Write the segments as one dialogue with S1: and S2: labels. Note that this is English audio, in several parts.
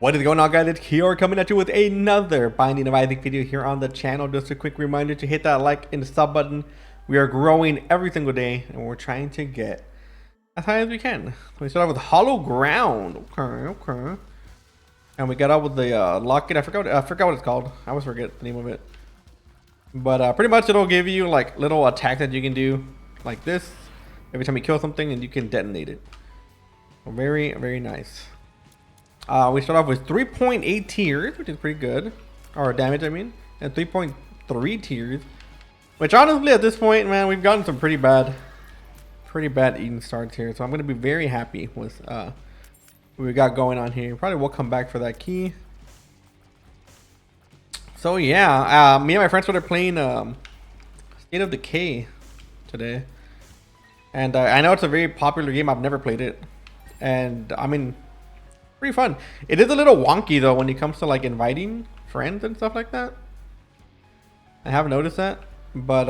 S1: What is going on, guys? It's Kior coming at you with another Binding of Isaac video here on the channel. Just a quick reminder to hit that like and sub button. We are growing every single day and we're trying to get as high as we can. We start off with Hollow Ground. Okay. And we got out with the locket. I forgot what it's called. I always forget the name of it. But pretty much it'll give you like little attacks that you can do like this every time you kill something, and you can detonate it. So very, very nice. We start off with 3.8 tiers, which is pretty good. Or damage, I mean. And 3.3 tiers. Which honestly, at this point, man, we've gotten some pretty bad eating starts here. So I'm going to be very happy with what we got going on here. Probably will come back for that key. So yeah, me and my friends started playing State of Decay today. And I know it's a very popular game. I've never played it. And I mean, pretty fun. It is a little wonky though when it comes to like inviting friends and stuff like that. I have noticed that, but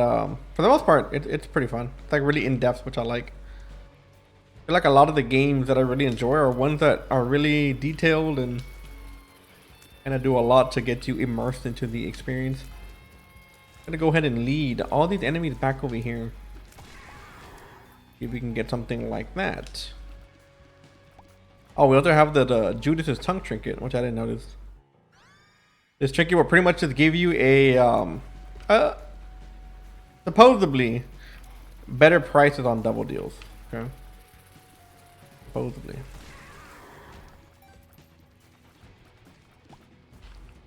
S1: for the most part, it's pretty fun. It's like really in depth, which I like. I feel like a lot of the games that I really enjoy are ones that are really detailed and kind of do a lot to get you immersed into the experience. I'm gonna go ahead and lead all these enemies back over here. See if we can get something like that. Oh, we also have the Judas's tongue trinket, which I didn't notice. This trinket will pretty much just give you a supposedly better prices on double deals. Okay, supposedly.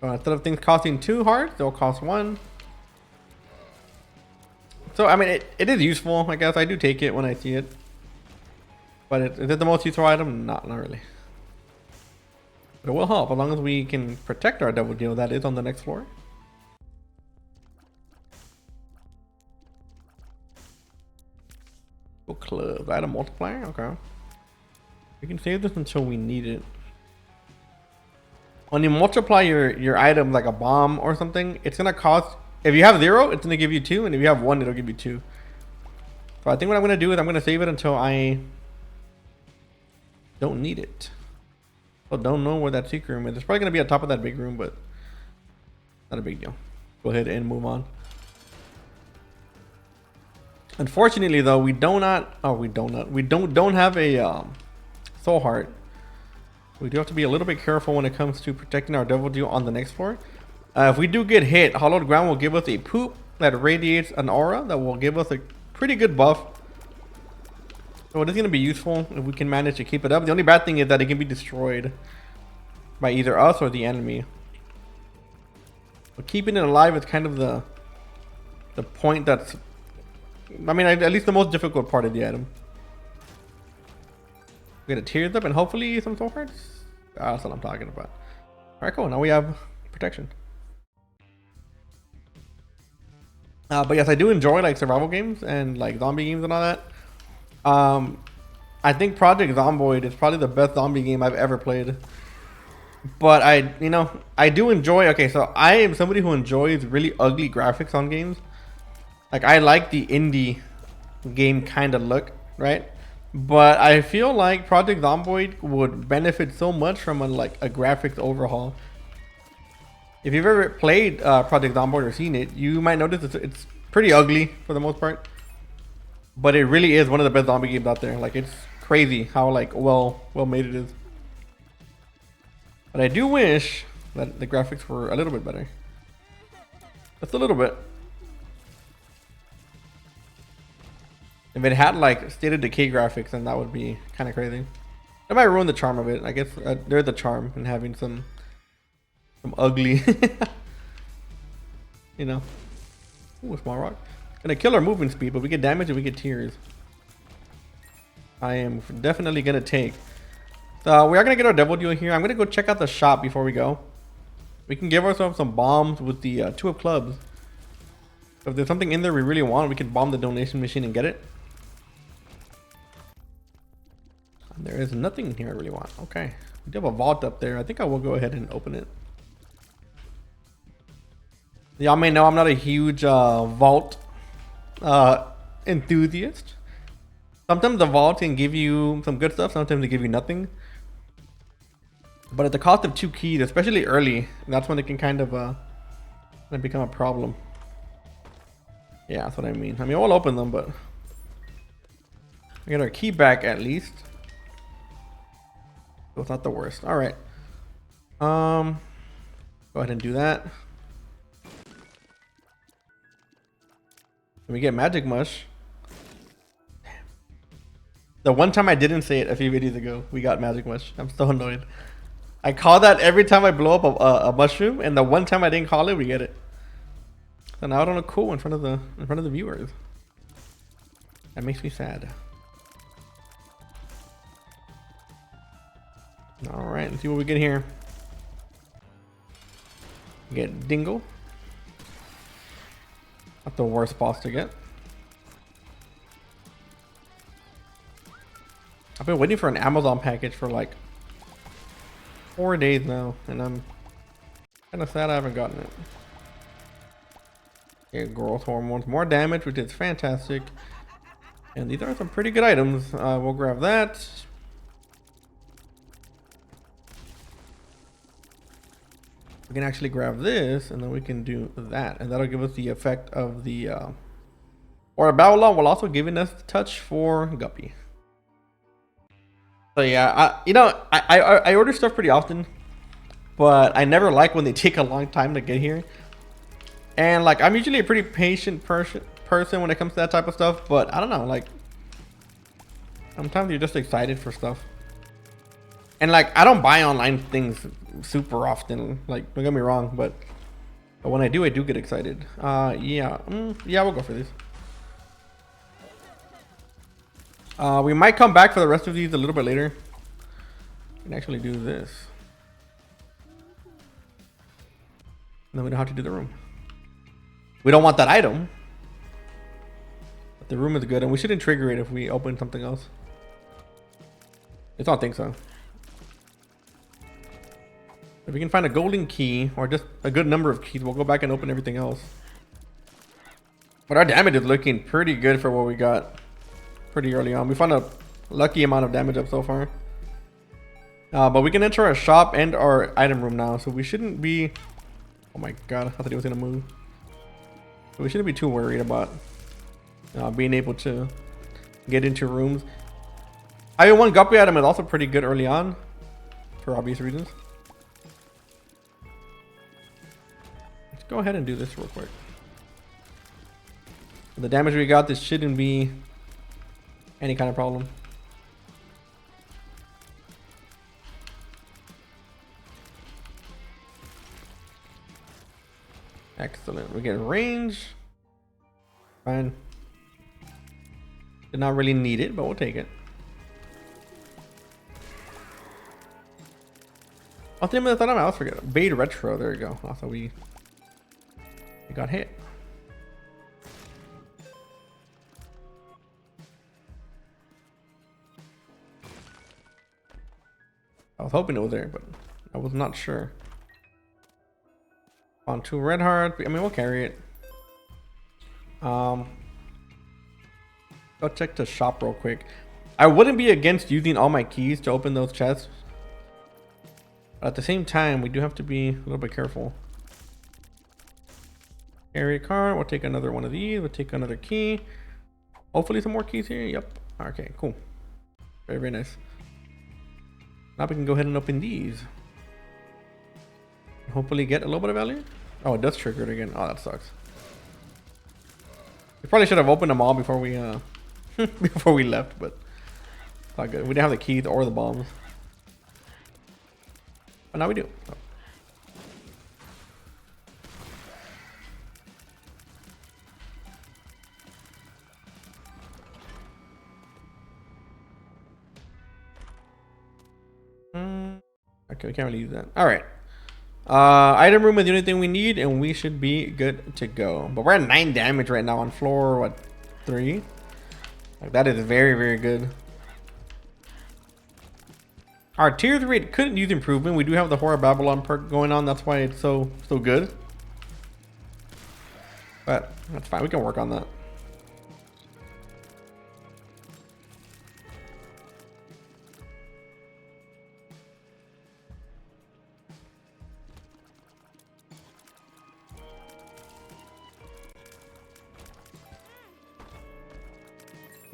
S1: Instead of things costing 2 hearts, they'll cost 1. So I mean, it is useful. I guess I do take it when I see it. But is it the most useful item? Not really. But it will help as long as we can protect our double deal that is on the next floor. Oh, club. Item multiplier? Okay. We can save this until we need it. When you multiply your item like a bomb or something, it's going to cost... If you have 0, it's going to give you 2. And if you have 1, it'll give you 2. So I think what I'm going to do is I'm going to save it until I... don't need it. I don't know where that secret room is. It's probably gonna be on top of that big room, but not a big deal. Go ahead and move on. Unfortunately, though, we don't have a soul heart. We do have to be a little bit careful when it comes to protecting our devil deal on the next floor. If we do get hit, Hollowed Ground will give us a poop that radiates an aura that will give us a pretty good buff. So it is going to be useful if we can manage to keep it up. The only bad thing is that it can be destroyed by either us or the enemy. But keeping it alive is kind of the point that's... I mean, at least the most difficult part of the item. We get a tears up and hopefully some soul hearts. That's what I'm talking about. Alright, cool. Now we have protection. But yes, I do enjoy like survival games and like zombie games and all that. I think Project Zomboid is probably the best zombie game I've ever played. But I do enjoy... Okay, so I am somebody who enjoys really ugly graphics on games. Like, I like the indie game kind of look, right? But I feel like Project Zomboid would benefit so much from a graphics overhaul. If you've ever played Project Zomboid or seen it, you might notice it's pretty ugly for the most part. But it really is one of the best zombie games out there. Like, it's crazy how like well made it is. But I do wish that the graphics were a little bit better. Just a little bit. If it had like State of Decay graphics, then that would be kind of crazy. That might ruin the charm of it. I guess there's the charm in having some ugly, Ooh, small rock. Gonna kill our movement speed, but we get damage and we get tears. I am definitely gonna take. So we are gonna get our devil deal here. I'm gonna go check out the shop before we go. We can give ourselves some bombs with the 2 of clubs. So if there's something in there we really want, we can bomb the donation machine and get it. And there is nothing in here I really want. Okay, we do have a vault up there. I think I will go ahead and open it. Y'all may know I'm not a huge vault enthusiast. Sometimes the vault can give you some good stuff, sometimes they give you nothing. but at the cost of 2 keys, especially early, that's when it can kind of become a problem. Yeah, that's what I mean. I mean, we'll open them, but we get our key back at least. So it's not the worst. All right. Go ahead and do that. And we get magic mush. The one time I didn't say it a few videos ago, we got magic mush. I'm so annoyed. I call that every time I blow up a mushroom, and the one time I didn't call it, we get it. So now I don't look cool in front of the viewers. That makes me sad. All right, let's see what we get here. We get Dingle. Not the worst boss to get. I've been waiting for an Amazon package for like 4 days now, and I'm kind of sad I haven't gotten it. Okay, growth hormones, more damage, which is fantastic. And these are some pretty good items. We'll grab that. We can actually grab this, and then we can do that, and that'll give us the effect of the or Babylon, while also giving us the touch for Guppy. So yeah, I order stuff pretty often, but I never like when they take a long time to get here. And like, I'm usually a pretty patient person when it comes to that type of stuff, but I don't know, like sometimes you're just excited for stuff. And like, I don't buy online things super often, like don't get me wrong, but when I do get excited. Yeah, we'll go for this. We might come back for the rest of these a little bit later. We can actually do this. Then we don't have to do the room. We don't want that item. But the room is good, and we shouldn't trigger it if we open something else. I don't think so. If we can find a golden key, or just a good number of keys, we'll go back and open everything else. But our damage is looking pretty good for what we got pretty early on. We found a lucky amount of damage up so far. But we can enter our shop and our item room now, so we shouldn't be... Oh my god, I thought he was gonna move. So we shouldn't be too worried about being able to get into rooms. I1 Guppy item is also pretty good early on, for obvious reasons. Let's go ahead and do this real quick. The damage we got, this shouldn't be any kind of problem. Excellent. We get range. Fine. Did not really need it, but we'll take it. What's the name of that item? I always forget. Bait Retro. There you go. Also, we got hit. I was hoping it was there, but I was not sure. On 2 red hearts. I mean, we'll carry it. Go check the shop real quick. I wouldn't be against using all my keys to open those chests. But at the same time, we do have to be a little bit careful. Carry a card. We'll take another one of these. We'll take another key. Hopefully some more keys here. Yep. Okay, cool. Very, very nice. Now we can go ahead and open these. Hopefully get a little bit of value. Oh, it does trigger it again. Oh, that sucks. We probably should have opened them all before we before we left, but it's not good. We didn't have the keys or the bombs. But now we do. So. Okay, we can't really use that. All right. Item room is the only thing we need, and we should be good to go. But we're at 9 damage right now on floor, what, 3? Like, that is very, very good. Our tier 3 couldn't use improvement. We do have the Horror Babylon perk going on. That's why it's so good. But that's fine. We can work on that.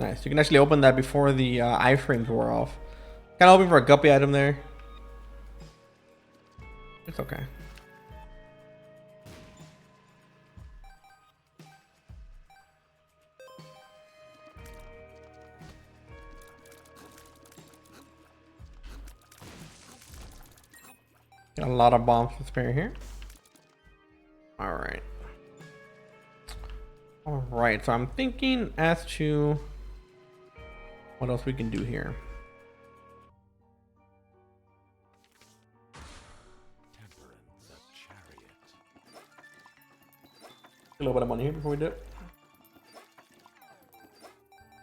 S1: Nice. You can actually open that before the iframes wore off. Kind of hoping for a guppy item there. It's okay. Got a lot of bombs to spare here. Alright. Alright, so I'm thinking as to what else we can do here. A little bit of money here before we do it.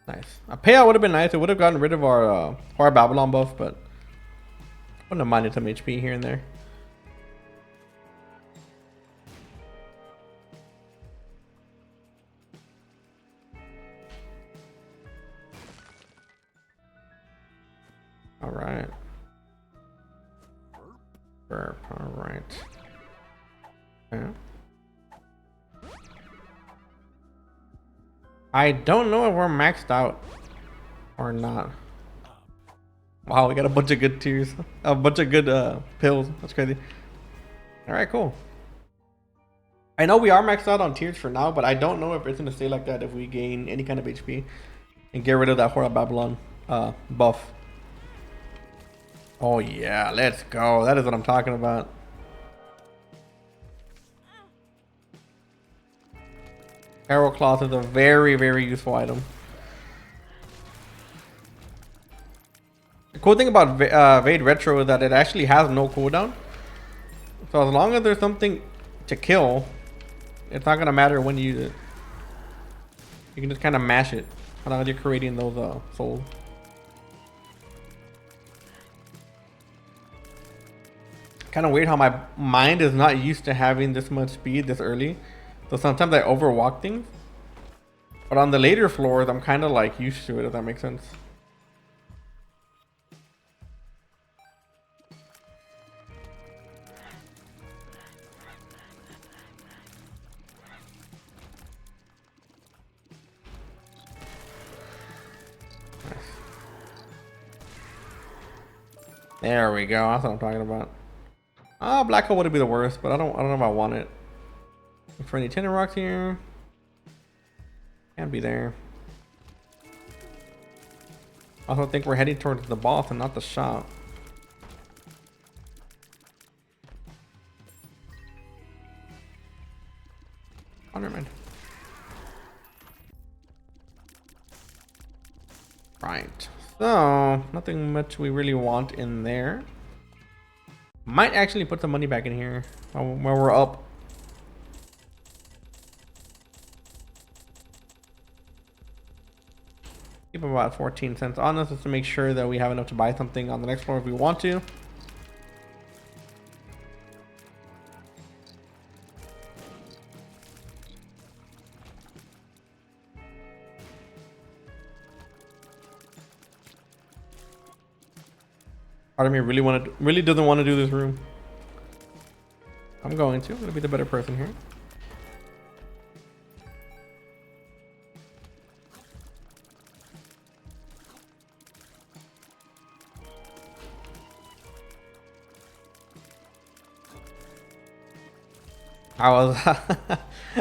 S1: Nice. A payout would have been nice. It would have gotten rid of our Babylon buff, but wouldn't have minded some HP here and there. All right. Burp. All right. Yeah. I don't know if we're maxed out or not. Wow, we got a bunch of good tiers, a bunch of good pills. That's crazy. All right, cool. I know we are maxed out on tiers for now, but I don't know if it's gonna stay like that if we gain any kind of HP and get rid of that Horde of Babylon buff. Oh yeah, let's go. That is what I'm talking about. Arrow Cloth is a very, very useful item. The cool thing about Vade Retro is that it actually has no cooldown. So as long as there's something to kill, it's not going to matter when you use it. You can just kind of mash it as long as you're creating those souls. Kind of weird how my mind is not used to having this much speed this early. So sometimes I overwalk things. But on the later floors, I'm kind of like used to it, if that makes sense. Nice. There we go. That's what I'm talking about. Oh, black hole would be the worst, but I don't know if I want it. Look for any tender rocks here. Can't be there. I also think we're heading towards the boss and not the shop. Oh, never mind. Right. So, nothing much we really want in there. Might actually put some money back in here while we're up. Keep about 14 cents on us just to make sure that we have enough to buy something on the next floor if we want to. Part of me really doesn't want to do this room. I'm going to be the better person here. I was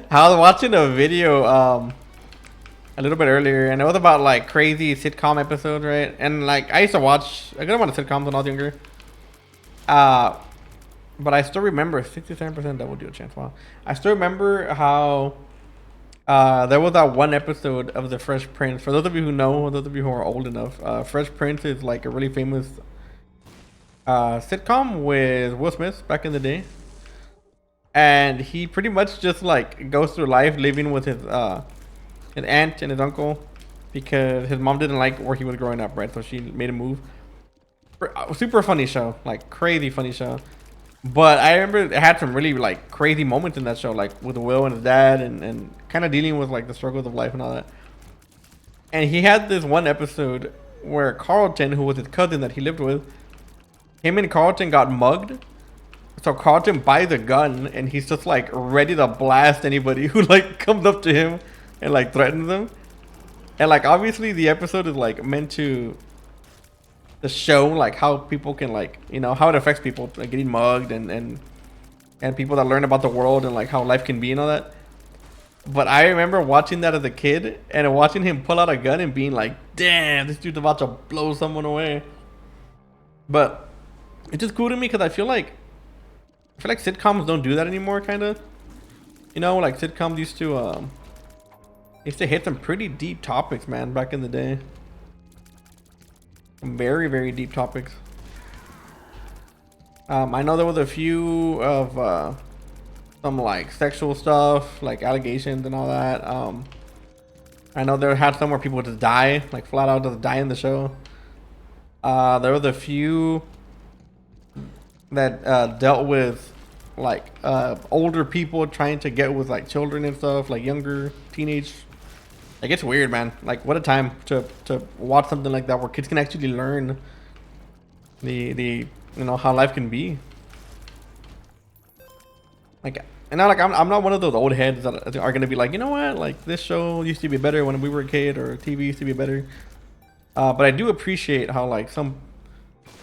S1: I was watching a video a little bit earlier, and it was about like crazy sitcom episodes, right? And like I used to watch a good amount of sitcoms when I was younger. But I still remember 67% double deal chance. Wow. I still remember how there was that one episode of The Fresh Prince. For those of you who know, those of you who are old enough, Fresh Prince is like a really famous sitcom with Will Smith back in the day. And he pretty much just like goes through life living with his aunt and his uncle because his mom didn't like where he was growing up, right? So she made a move. Super funny show, like crazy funny show. But I remember it had some really like crazy moments in that show, like with Will and his dad and kind of dealing with like the struggles of life and all that. And he had this one episode where Carlton, who was his cousin that he lived with, him and Carlton got mugged. So Carlton buys a gun and he's just like ready to blast anybody who like comes up to him and like threatens them. And like obviously the episode is like meant to show like how people can like how it affects people like getting mugged and people that learn about the world and like how life can be and all that. But I remember watching that as a kid and watching him pull out a gun and being like, damn, this dude's about to blow someone away. But it's just cool to me because I feel like sitcoms don't do that anymore, kind of. Like sitcoms used to hit some pretty deep topics, man, back in the day. Some very, very deep topics. I know there was a few of some like sexual stuff, like allegations and all that. I know there had some where people just die, like flat out just die in the show. There was a few that dealt with like older people trying to get with like children and stuff, like younger teenage. Like it's weird, man. Like what a time to watch something like that where kids can actually learn the how life can be. Like and now like I'm not one of those old heads that are gonna be like, you know what, like this show used to be better when we were a kid, or TV used to be better. But I do appreciate how like some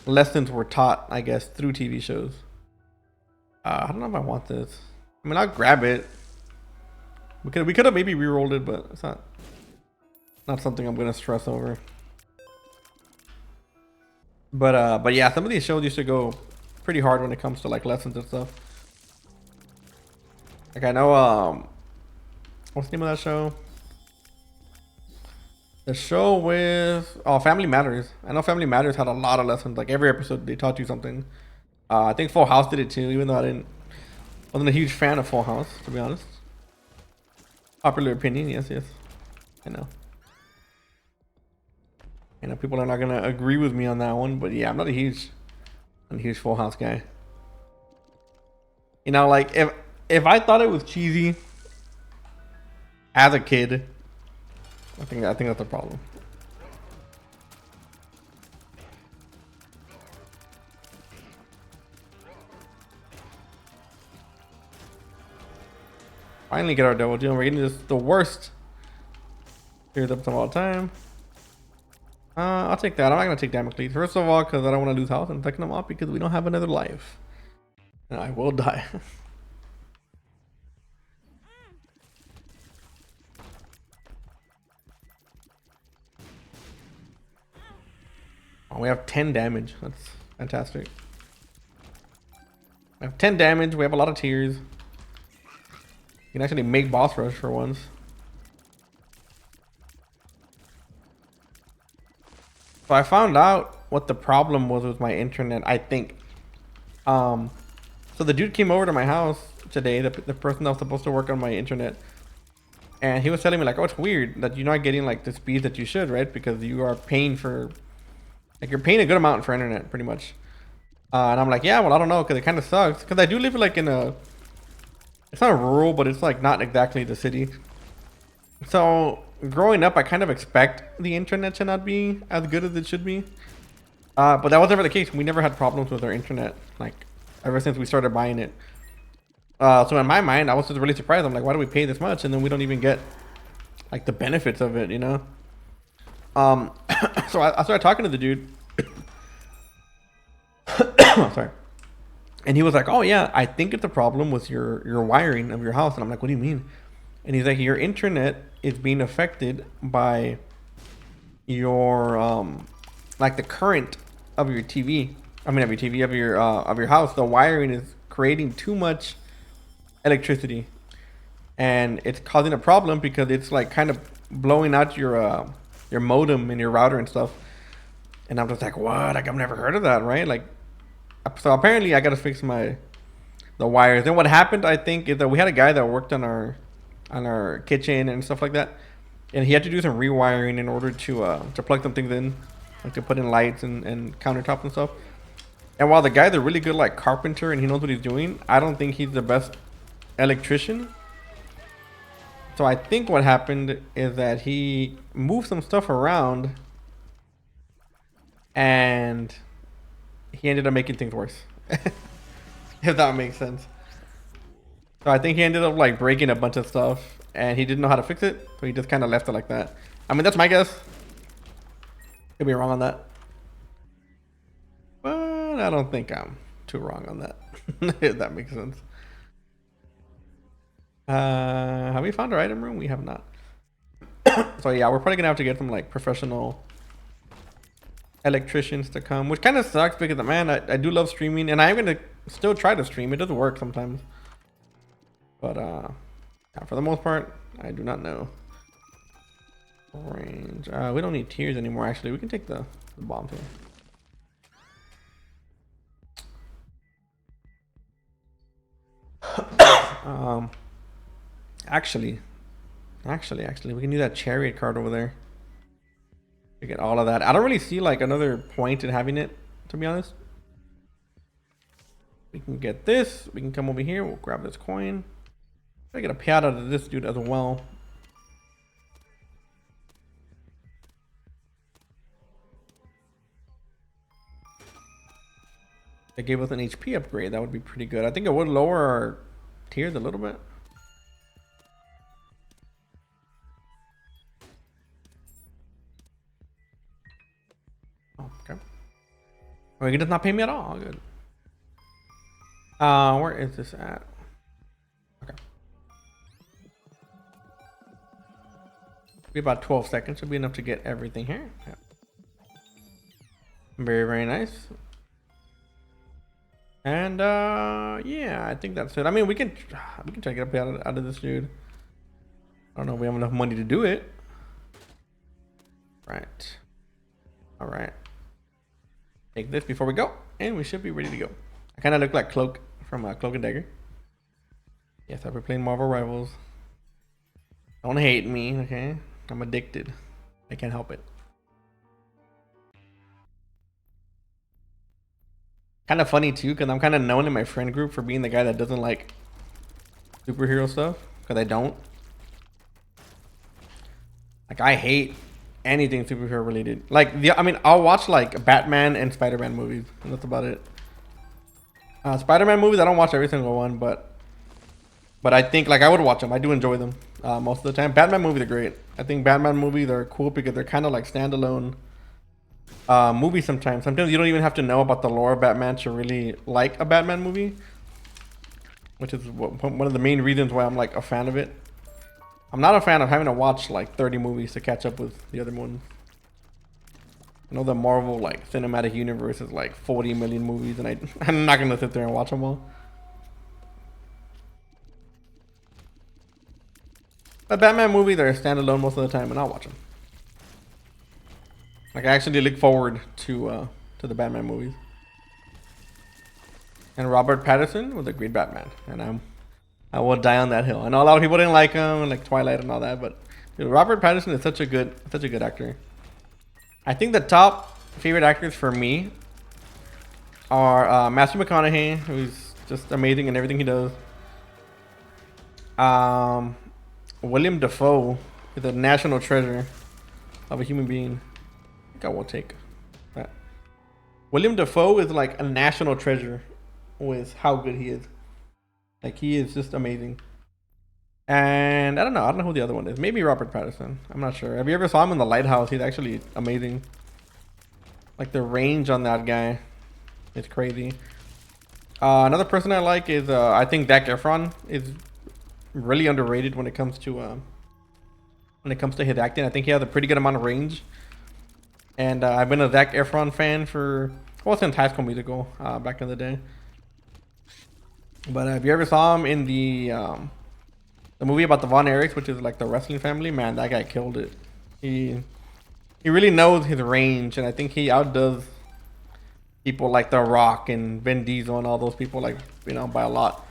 S1: lessons were taught, I guess, through TV shows. I don't know if I want this. I mean, I'll grab it. We could have maybe re-rolled it, but it's not something I'm gonna stress over. But yeah, some of these shows used to go pretty hard when it comes to like lessons and stuff. Like I know what's the name of that show? The show with Family Matters. I know Family Matters had a lot of lessons. Like every episode they taught you something. I think Full House did it too, even though wasn't a huge fan of Full House, to be honest. Popular opinion, yes. I know. People are not gonna agree with me on that one, but yeah, I'm not a huge Full House guy. Like if I thought it was cheesy as a kid, I think that's a problem. Finally get our double deal. We're getting the worst series up of all time. I'll take that. I'm not gonna take Damocles. First of all, because I don't want to lose health, and second of all, because we don't have another life, and I will die. Oh, we have 10 damage. That's fantastic. We have 10 damage. We have a lot of tears. You can actually make boss rush for once. So I found out what the problem was with my internet, I think. So the dude came over to my house today, the person that was supposed to work on my internet. And he was telling me like, oh, it's weird that you're not getting like the speed that you should, right? Because you are paying for, like you're paying a good amount for internet, pretty much. And I'm like, yeah, well, I don't know, because it kind of sucks. Because I do live like in it's not rural, but it's like not exactly the city. So growing up, I kind of expect the internet to not be as good as it should be. But that was never the case. We never had problems with our internet, like ever since we started buying it. So in my mind, I was just really surprised. I'm like, why do we pay this much and then we don't even get like the benefits of it, So I started talking to the dude. Sorry. And he was like, oh yeah, I think it's a problem with your wiring of your house. And I'm like, what do you mean? And he's like, your internet is being affected by your like the current of your TV. I mean, of your house. The wiring is creating too much electricity, and it's causing a problem because it's like kind of blowing out your modem and your router and stuff. And I'm just like, what? Like I've never heard of that, right? Like, so apparently I gotta fix the wires. Then what happened, I think, is that we had a guy that worked on our kitchen and stuff like that, and he had to do some rewiring in order to plug some things in, like to put in lights and countertops and stuff. And while the guy's a really good like carpenter and he knows what he's doing, I don't think he's the best electrician. So I think what happened is that he moved some stuff around and he ended up making things worse. If that makes sense. So I think he ended up like breaking a bunch of stuff and he didn't know how to fix it, so he just kind of left it like that. I mean, that's my guess. Could be wrong on that. But I don't think I'm too wrong on that. If that makes sense. Have we found our item room? We have not. So yeah, we're probably gonna have to get some like professional electricians to come, which kind of sucks because man, I do love streaming, and I'm gonna still try to stream. It doesn't work sometimes, but yeah, for the most part, I do not know. Range. We don't need tiers anymore. Actually, we can take the bomb too. Actually, we can do that chariot card over there to get all of that. I don't really see like another point in having it, to be honest. We can get this. We can come over here. We'll grab this coin. I get a payout out of this dude as well. It gave us an HP upgrade. That would be pretty good. I think it would lower our tiers a little bit. Oh, okay. Oh, he does not pay me at all. Good. Where is this at? Okay. Be about 12 seconds. Should be enough to get everything here. Yeah. Very, very nice. And yeah, I think that's it. I mean, we can try to get a payout out of this dude. I don't know if we have enough money to do it. Right. All right. Take this before we go, and we should be ready to go. I kind of look like Cloak from Cloak and Dagger. Yes, I've been playing Marvel Rivals. Don't hate me, okay? I'm addicted. I can't help it. Kind of funny too, because I'm kind of known in my friend group for being the guy that doesn't like superhero stuff, because I don't. Like, I hate anything superhero related. Like, I mean, I'll watch like Batman and Spider-Man movies, and that's about it. Spider-Man movies, I don't watch every single one, but I think like I would watch them. I do enjoy them most of the time. Batman movies are great. I think Batman movies are cool because they're kind of like standalone movies sometimes. Sometimes you don't even have to know about the lore of Batman to really like a Batman movie, which is one of the main reasons why I'm like a fan of it. I'm not a fan of having to watch like 30 movies to catch up with the other ones. I know the Marvel like cinematic universe is like 40 million movies, and I'm not gonna sit there and watch them all. But Batman movies are standalone most of the time, and I'll watch them. Like, I actually look forward to the Batman movies. And Robert Pattinson was a great Batman, and I will die on that hill. I know a lot of people didn't like him, like Twilight and all that, but dude, Robert Pattinson is such a good actor. I think the top favorite actors for me are Matthew McConaughey, who's just amazing in everything he does. William Dafoe is a national treasure of a human being. I think I will take that. William Dafoe is like a national treasure with how good he is. Like, he is just amazing. And I don't know who the other one is. Maybe Robert Pattinson. I'm not sure. Have you ever saw him in The Lighthouse? He's actually amazing. Like, the range on that guy is crazy. Another person I like is I think Zac Efron is really underrated when it comes to his acting. I think he has a pretty good amount of range. And I've been a Zac Efron fan since High School Musical back in the day. But if you ever saw him in the movie about the Von Erichs, which is like the wrestling family, man, that guy killed it. He really knows his range, and I think he outdoes people like The Rock and Vin Diesel and all those people, like, you know, by a lot.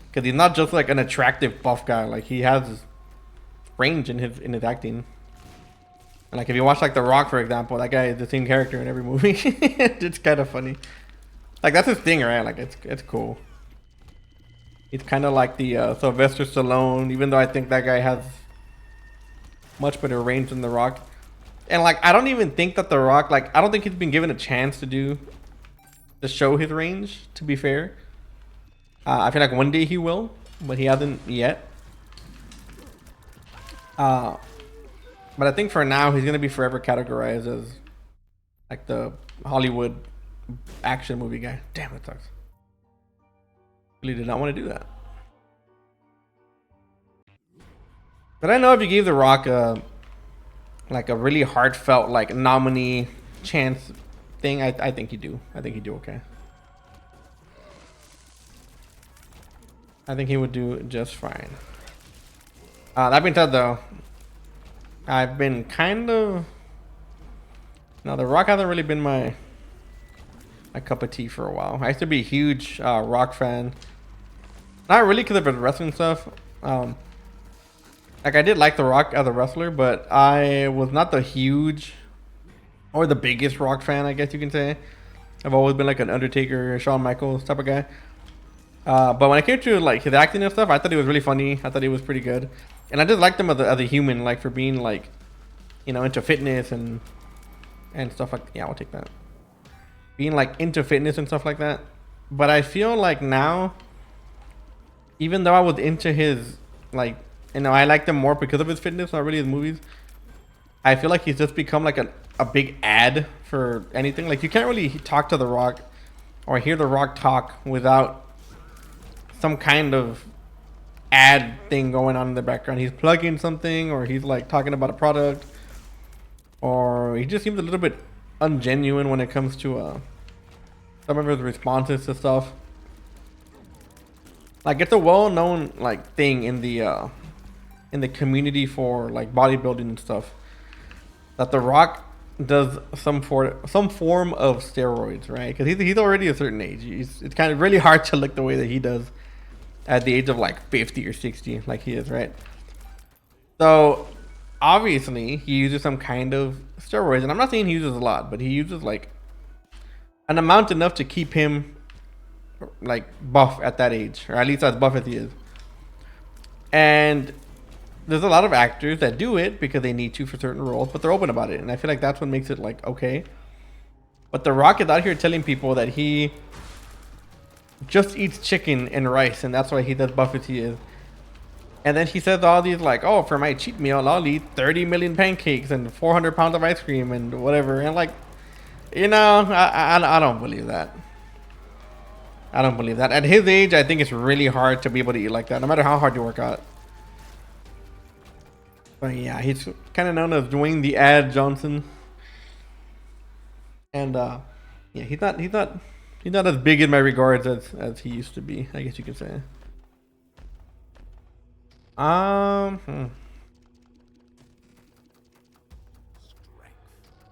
S1: Because he's not just like an attractive buff guy. Like, he has range in his acting. And like, if you watch like The Rock, for example, that guy is the same character in every movie. It's kind of funny. Like, that's his thing, right? Like, it's cool. He's kind of like the Sylvester Stallone, even though I think that guy has much better range than The Rock. And like, I don't even think that The Rock, like, I don't think he's been given a chance to show his range, to be fair. I feel like one day he will, but he hasn't yet. But But I think for now he's gonna be forever categorized as like the Hollywood action movie guy. Damn, it sucks. Really did not want to do that. But I know if you gave The Rock a like a really heartfelt like nominee chance thing, I think he'd do. I think he'd do okay. I think he would do just fine. That being said, though, I've been kind of The Rock hasn't really been my cup of tea for a while. I used to be a huge Rock fan. Not really because of the wrestling stuff. Like I did like The Rock as a wrestler, but I was not the huge or the biggest Rock fan, I guess you can say. I've always been like an Undertaker, Shawn Michaels type of guy. But when it came to like his acting and stuff, I thought he was really funny. I thought he was pretty good, and I just liked him as a human, like for being like, into fitness and stuff like. Yeah, I'll take that. Being like into fitness and stuff like that. But I feel like now, even though I was into his like, I liked him more because of his fitness, not really his movies. I feel like he's just become like a big ad for anything. Like you can't really talk to The Rock or hear The Rock talk without some kind of ad thing going on in the background. He's plugging something, or he's like talking about a product, or he just seems a little bit ungenuine when it comes to some of his responses to stuff. Like it's a well-known like thing in the community for like bodybuilding and stuff that The Rock does some form of steroids, right? Because he's already a certain age. It's kind of really hard to look the way that he does at the age of like 50 or 60 like he is, right? So obviously he uses some kind of steroids, and I'm not saying he uses a lot, but he uses like an amount enough to keep him like buff at that age, or at least as buff as he is. And there's a lot of actors that do it because they need to for certain roles, but they're open about it, and I feel like that's what makes it like okay. But The Rock is out here telling people that he just eats chicken and rice, and that's why he does buff as he is. And then he says all these like, oh, for my cheat meal, I'll eat 30 million pancakes and 400 pounds of ice cream and whatever. And like, I don't believe that. I don't believe that. At his age, I think it's really hard to be able to eat like that, no matter how hard you work out. But yeah, he's kind of known as Dwayne the Ad Johnson. And yeah, he's not as big in my regards as he used to be, I guess you could say.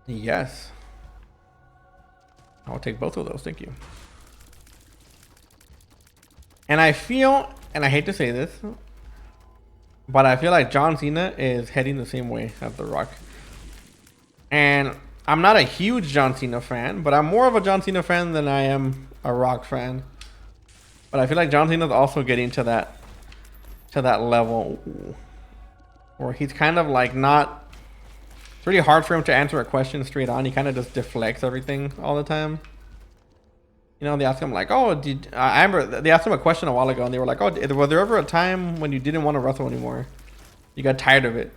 S1: Yes. I'll take both of those, thank you. And I feel, and I hate to say this, but I feel like John Cena is heading the same way as The Rock. And I'm not a huge John Cena fan, but I'm more of a John Cena fan than I am a Rock fan. But I feel like John Cena's also getting to that level where he's kind of like not. It's really hard for him to answer a question straight on. He kind of just deflects everything all the time. They ask him like, "Oh, I remember they asked him a question a while ago, and they were like, "Oh, was there ever a time when you didn't want to wrestle anymore? You got tired of it?"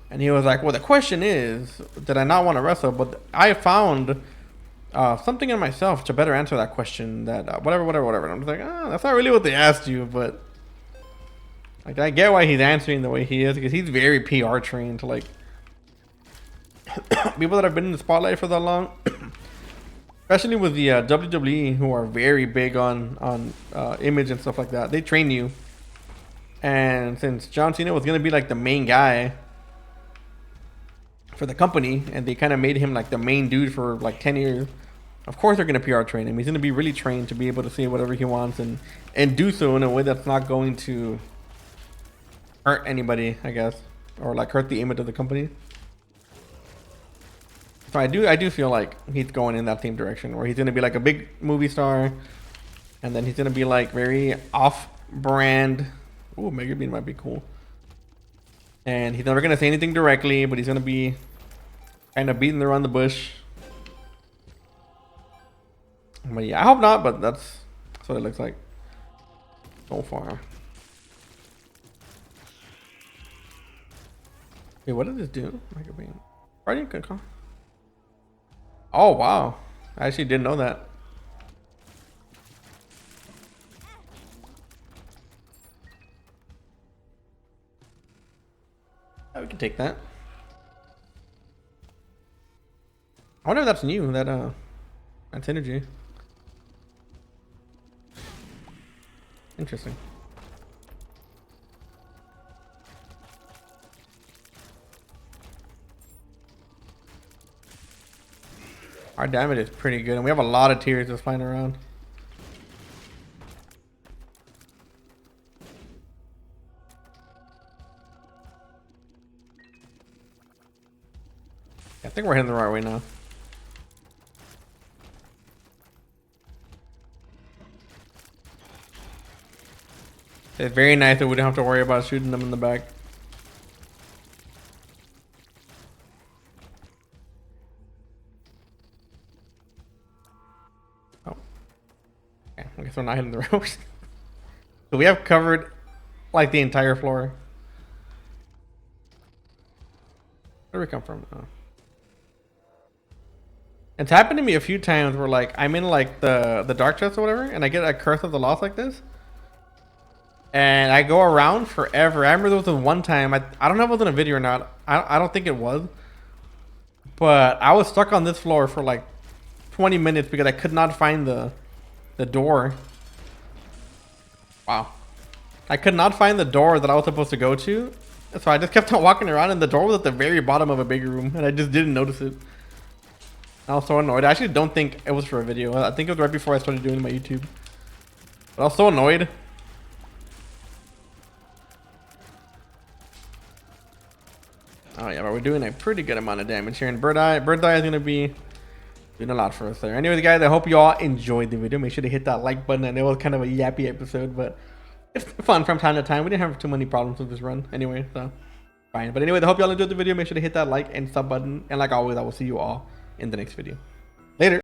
S1: And he was like, "Well, the question is, did I not want to wrestle? But I found something in myself to better answer that question. That whatever." And I'm just like, that's not really what they asked you, but like I get why he's answering the way he is, because he's very PR trained. Like people that have been in the spotlight for that long. Especially with the WWE, who are very big on image and stuff like that. They train you. And since John Cena was going to be like the main guy for the company, and they kind of made him like the main dude for like 10 years, of course they're going to PR train him. He's going to be really trained to be able to say whatever he wants and do so in a way that's not going to hurt anybody, I guess. Or like hurt the image of the company. So I do feel like he's going in that same direction, where he's going to be like a big movie star, and then he's going to be like very off-brand. Ooh, Mega Bean might be cool. And he's never going to say anything directly, but he's going to be kind of beating around the bush. But yeah, I hope not, but that's what it looks like so far. Wait, what does this do? Guardian can call. Oh wow, I actually didn't know that. Yeah, we can take that. I wonder if that's new. That's energy. Interesting. Our damage is pretty good, and we have a lot of tiers just flying around. I think we're heading the right way now. It's very nice that we don't have to worry about shooting them in the back. Oh. Okay, I guess we're not hitting the ropes. So we have covered like the entire floor. Where do we come from? Oh. It's happened to me a few times where like I'm in like the dark chest or whatever, and I get a curse of the lost like this. And I go around forever. I remember there was one time, I don't know if it was in a video or not. I don't think it was. But I was stuck on this floor for like 20 minutes because I could not find the door. Wow. I could not find the door that I was supposed to go to. So I just kept on walking around, and the door was at the very bottom of a big room, and I just didn't notice it. I was so annoyed. I actually don't think it was for a video. I think it was right before I started doing my YouTube. But I was so annoyed. Oh yeah, but we're doing a pretty good amount of damage here, and Bird Eye is gonna be doing a lot for us there. Anyways, guys, I hope you all enjoyed the video. Make sure to hit that like button. I know it was kind of a yappy episode, but it's fun from time to time. We didn't have too many problems with this run anyway, so fine. But anyway, I hope you all enjoyed the video. Make sure to hit that like and sub button, and like always, I will see you all in the next video.